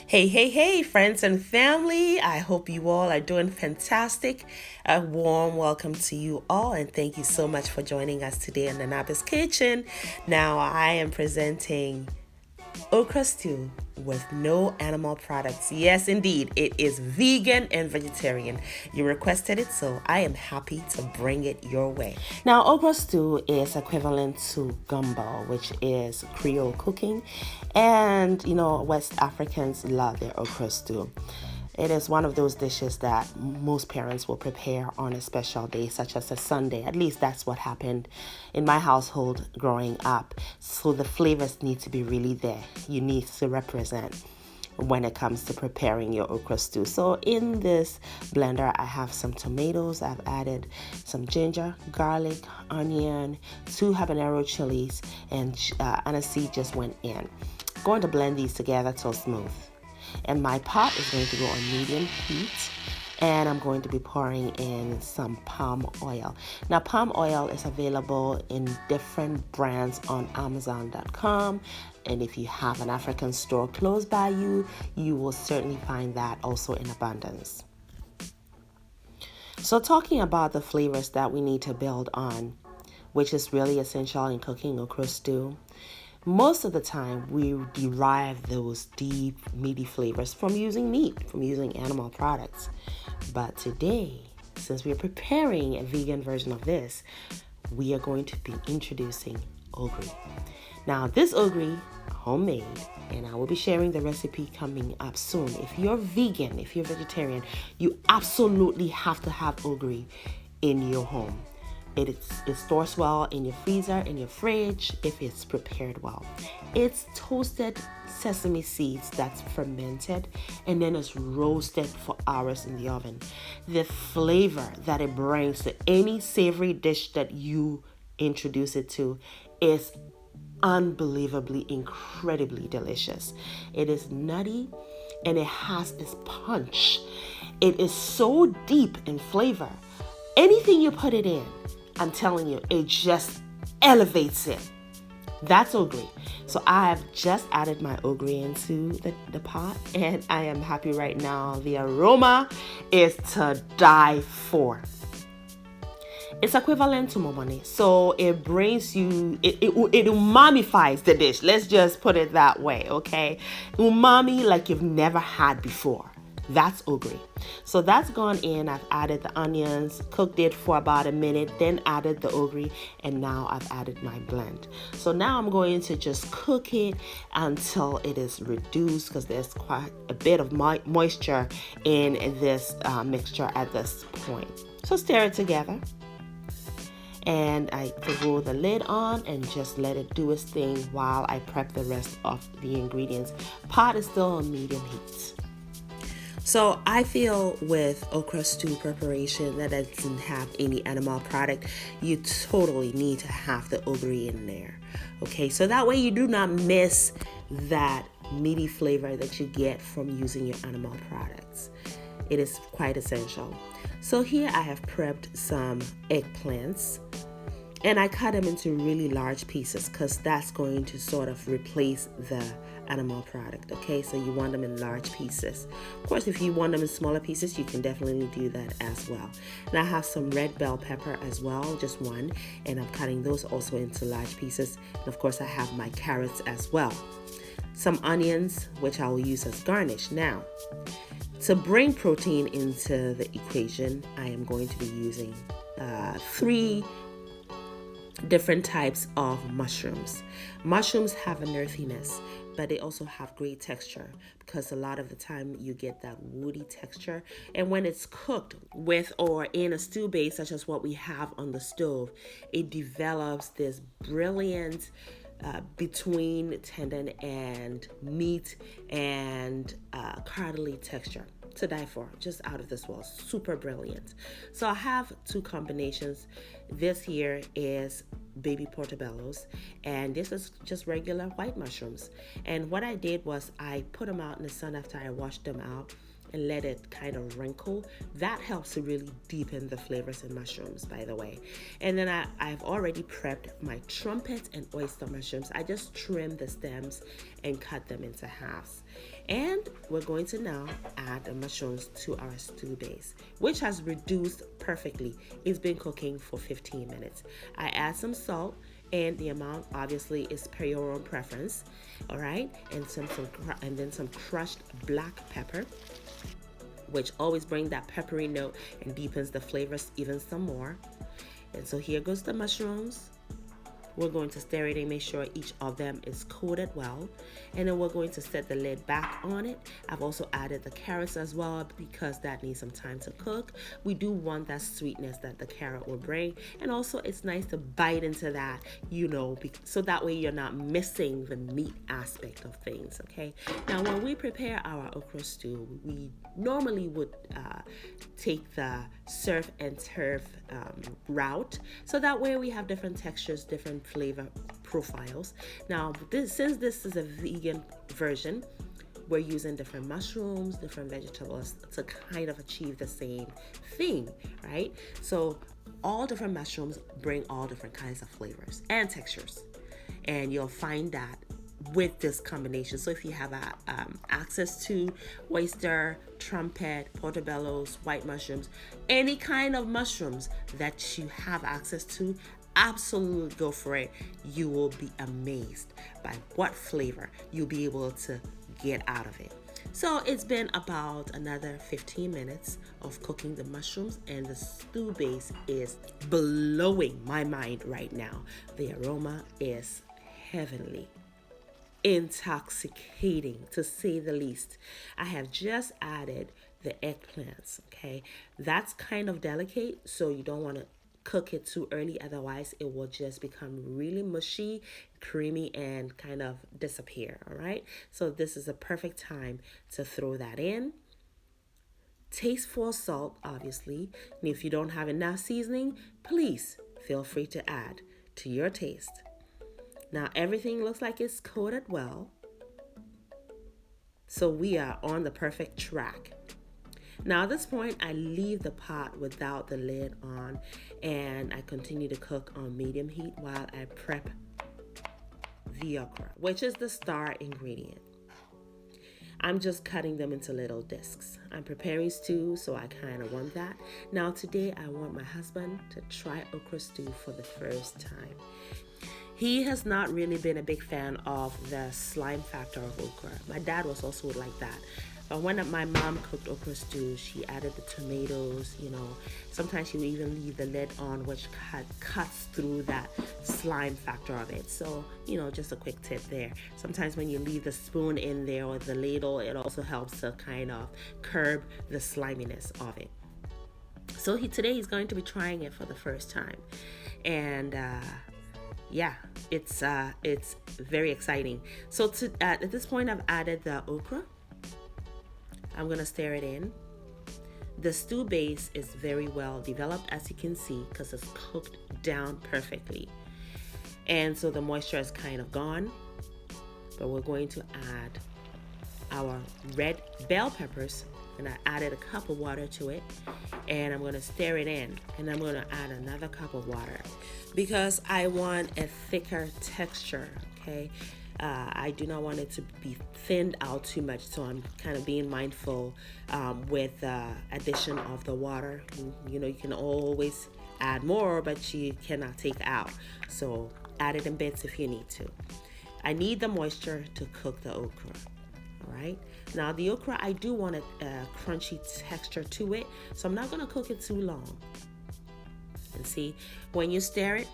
Hey, hey, hey, friends and family. I hope you all are doing fantastic. A warm welcome to you all, and thank you so much for joining us today in the Nanabe's Kitchen. Now, I am presenting Okra Stew with no animal products. Yes, indeed, it is vegan and vegetarian. You requested it, so I am happy to bring it your way. Now, Okra Stew is equivalent to gumbo, which is Creole cooking. And, West Africans love their okra stew. It is one of those dishes that most parents will prepare on a special day, such as a Sunday. At least that's what happened in my household growing up. So the flavors need to be really there. You need to represent when it comes to preparing your okra stew. So in this blender, I have some tomatoes. I've added some ginger, garlic, onion, 2 habanero chilies, and aniseed just went in. Going to blend these together till smooth. And my pot is going to go on medium heat, and I'm going to be pouring in some palm oil. Now, palm oil is available in different brands on Amazon.com, and if you have an African store close by you, you will certainly find that also in abundance. So talking about the flavors that we need to build on, which is really essential in cooking okra stew, most of the time, we derive those deep, meaty flavors from using meat, from using animal products. But today, since we're preparing a vegan version of this, we are going to be introducing ogeri. Now, this ogeri, homemade, and I will be sharing the recipe coming up soon. If you're vegan, if you're vegetarian, you absolutely have to have ogeri in your home. It stores well in your freezer, in your fridge, if it's prepared well. It's toasted sesame seeds that's fermented, and then it's roasted for hours in the oven. The flavor that it brings to any savory dish that you introduce it to is unbelievably, incredibly delicious. It is nutty, and it has this punch. It is so deep in flavor. Anything you put it in, I'm telling you, it just elevates it. That's ogeri. So I have just added my ogeri into the pot, and I am happy right now. The aroma is to die for. It's equivalent to momoni. So it brings you, it umamifies the dish. Let's just put it that way, okay? Umami like you've never had before. That's ogeri. So that's gone in. I've added the onions, cooked it for about a minute, then added the ogeri, and now I've added my blend. So now I'm going to just cook it until it is reduced, because there's quite a bit of moisture in this mixture at this point. So stir it together. And I throw the lid on and just let it do its thing while I prep the rest of the ingredients. Pot is still on medium heat. So I feel with okra stew preparation that doesn't have any animal product, you totally need to have the ogeri in there. Okay, so that way you do not miss that meaty flavor that you get from using your animal products. It is quite essential. So here I have prepped some eggplants, and I cut them into really large pieces because that's going to sort of replace the animal product. Okay, so you want them in large pieces. Of course, if you want them in smaller pieces, you can definitely do that as well. And I have some red bell pepper as well, just one, and I'm cutting those also into large pieces. And of course, I have my carrots as well. Some onions, which I will use as garnish. Now, to bring protein into the equation, I am going to be using 3 different types of mushrooms. Mushrooms have an earthiness, but they also have great texture, because a lot of the time you get that woody texture. And when it's cooked with or in a stew base, such as what we have on the stove, it develops this brilliant between tendon and meat and cartilage texture to die for. Just out of this world, super brilliant. So I have 2 combinations. This here is baby portobellos, and this is just regular white mushrooms. And what I did was I put them out in the sun after I washed them out and let it kind of wrinkle. That helps to really deepen the flavors in mushrooms, by the way. And then I've already prepped my trumpet and oyster mushrooms. I just trim the stems and cut them into halves. And we're going to now add the mushrooms to our stew base, which has reduced perfectly. It's been cooking for 15 minutes. I add some salt, and the amount obviously is per your own preference. All right, and then some crushed black pepper, which always brings that peppery note and deepens the flavors even some more. And so here goes the mushrooms. We're going to stir it and make sure each of them is coated well. And then we're going to set the lid back on it. I've also added the carrots as well because that needs some time to cook. We do want that sweetness that the carrot will bring. And also it's nice to bite into that, so that way you're not missing the meat aspect of things, okay? Now, when we prepare our okra stew, we normally would take the surf and turf route. So that way we have different textures, different flavor profiles. Now, since this is a vegan version, we're using different mushrooms, different vegetables to kind of achieve the same thing, right? So all different mushrooms bring all different kinds of flavors and textures, and you'll find that with this combination. So if you have access to oyster, trumpet, portobellos, white mushrooms, any kind of mushrooms that you have access to, absolutely go for it. You will be amazed by what flavor you'll be able to get out of it. So it's been about another 15 minutes of cooking the mushrooms, and the stew base is blowing my mind right now. The aroma is heavenly, intoxicating to say the least. I have just added the eggplants, okay? That's kind of delicate, so you don't want to cook it too early, otherwise it will just become really mushy, creamy, and kind of disappear. All right, so this is a perfect time to throw that in. Taste for salt, obviously, and if you don't have enough seasoning, please feel free to add to your taste. Now everything looks like it's coated well, so we are on the perfect track. Now at this point, I leave the pot without the lid on, and I continue to cook on medium heat while I prep the okra, which is the star ingredient. I'm just cutting them into little discs. I'm preparing stew, so I kind of want that. Now today, I want my husband to try okra stew for the first time. He has not really been a big fan of the slime factor of okra. My dad was also like that. But when my mom cooked okra stew, she added the tomatoes, Sometimes she would even leave the lid on, which cuts through that slime factor of it. So, just a quick tip there. Sometimes when you leave the spoon in there or the ladle, it also helps to kind of curb the sliminess of it. So today he's going to be trying it for the first time. And it's very exciting. So at this point, I've added the okra. I'm going to stir it in. The stew base is very well developed, as you can see, because it's cooked down perfectly. And so the moisture is kind of gone. But we're going to add our red bell peppers, and I added a cup of water to it. And I'm going to stir it in. And I'm going to add another cup of water because I want a thicker texture, okay? I do not want it to be thinned out too much, so I'm kind of being mindful with the addition of the water. You can always add more, but you cannot take out. So add it in bits if you need to. I need the moisture to cook the okra. All right. Now the okra, I do want a crunchy texture to it, so I'm not going to cook it too long. And see, when you stir it,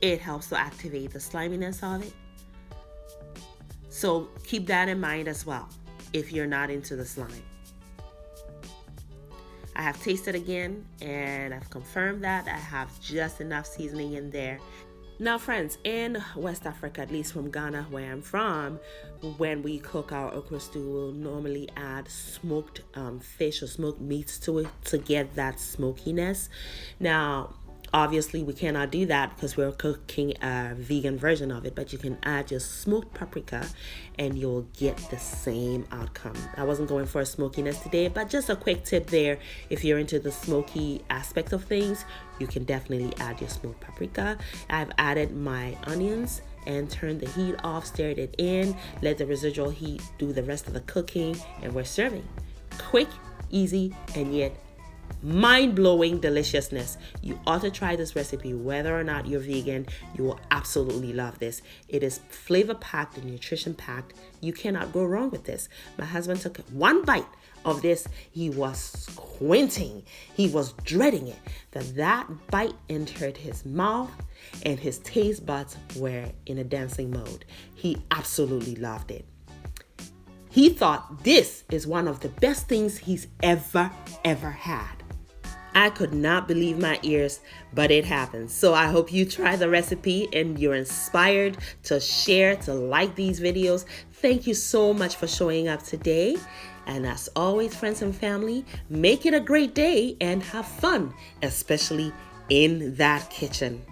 it helps to activate the sliminess of it. So keep that in mind as well if you're not into the slime. I have tasted again, and I've confirmed that I have just enough seasoning in there. Now friends, in West Africa, at least from Ghana where I'm from, when we cook our okra stew, we'll normally add smoked fish or smoked meats to it to get that smokiness. Now Obviously, we cannot do that because we're cooking a vegan version of it, but you can add your smoked paprika and you'll get the same outcome. I wasn't going for a smokiness today, but just a quick tip there. If you're into the smoky aspect of things, you can definitely add your smoked paprika. I've added my onions and turned the heat off, stirred it in, let the residual heat do the rest of the cooking, and we're serving. Quick, easy, and yet mind-blowing deliciousness. You ought to try this recipe. Whether or not you're vegan, you will absolutely love this. It is flavor-packed and nutrition-packed. You cannot go wrong with this. My husband took one bite of this. He was squinting. He was dreading it. That bite entered his mouth and his taste buds were in a dancing mode. He absolutely loved it. He thought this is one of the best things he's ever had. I could not believe my ears, but it happened. So I hope you try the recipe and you're inspired to share, to like these videos. Thank you so much for showing up today. And as always, friends and family, make it a great day and have fun, especially in that kitchen.